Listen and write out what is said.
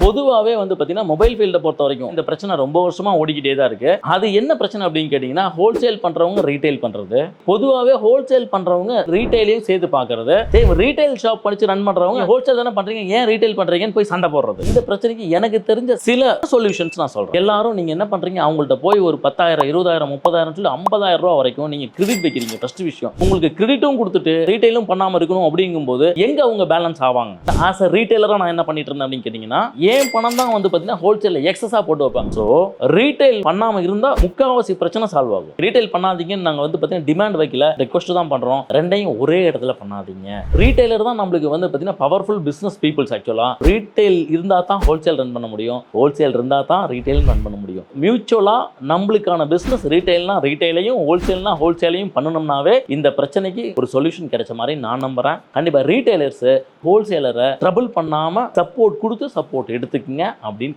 பொதுவாகவே வந்து பார்த்தீங்கன்னா மொபைல் ஃபீல்டை பொறுத்த வரைக்கும் இந்த பிரச்சனை ரொம்ப வருஷமா ஓடிக்கிட்டே தான் இருக்கு. அது என்ன பிரச்சனை அப்படின்னு கேட்டிங்கன்னா, ஹோல்சேல் பண்றவங்க ரீட்டைல் பண்றது, பொதுவாகவே ஹோல்சேல் பண்றவங்க ரீட்டைலையும் சேர்த்து பார்க்கறது, ரீட்டைல் ஷாப் படிச்சு ரன் பண்றவங்க ஹோல்சேல் தானே பண்றீங்க, ஏன் ரீட்டைல் பண்றீங்கன்னு போய் சண்டை போடுறது. இந்த பிரச்சனைக்கு எனக்கு தெரிஞ்ச சில சொல்யூஷன்ஸ் நான் சொல்றேன். எல்லாரும் நீங்க என்ன பண்றீங்க, அவங்கள்ட்ட போய் ஒரு 10,000 20,000 30,000 சொல்லி 50,000 ரூபாய் வரைக்கும் நீங்க கிரெடிட் வைக்கிறீங்க. ஃபர்ஸ்ட் விஷயம், உங்களுக்கு கிரெடிட்டும் கொடுத்துட்டு ரீட்டைலும் பண்ணாம இருக்கணும் அப்படிங்கும்போது எங்க அவங்க பேலன்ஸ் ஆவாங்க? ஆஸ் அ ரீட்டைலரா நான் என்ன பண்ணிட்டு இருந்தேன் அப்படின்னு கேட்டீங்கன்னா, ஏன் பணம் தான் வந்து பார்த்தீங்கன்னா ஹோல்சேல்ல எக்ஸஸா போட்டு வைப்பாங்க. ஸோ ரீட்டைல் பண்ணாம இருந்தா முக்கால்வாசி பிரச்சனை சால்வ் ஆகும். ரீட்டைல் பண்ணாதீங்கன்னு நாங்கள் வந்து பார்த்தீங்கன்னா டிமாண்ட் வைக்கல, ரெக்வஸ்ட் தான் பண்றோம். ரெண்டையும் ஒரே இடத்துல பண்ணாதீங்க. ரீட்டைலர் தான் நம்மளுக்கு வந்து பார்த்தீங்கன்னா பவர்ஃபுல் பிசினஸ் பீப்புள்ஸ். ஆக்சுவலா ரீட்டைல் இருந்தா தான் ஹோல்சேல் ரன் பண்ண முடியும், ஹோல்சேல் இருந்தா தான் ரீட்டைல் ரன் பண்ண முடியும். மியூச்சுவலா நம்மளுக்கான பிசினஸ் ரீட்டைல்னா ரீட்டைலையும் ஹோல்சேல்னா ஹோல்சேலையும் பண்ணணும்னாவே இந்த பிரச்சனைக்கு ஒரு சொல்யூஷன் கிடைச்ச மாதிரி நான் நம்புறேன். கண்டிப்பா ரீட்டைலர்ஸ் ஹோல்சேலரை ட்ரபிள் பண்ணாம சப்போர்ட் கொடுத்து சப்போர்ட் எடுத்துக்கங்க அப்படின்னு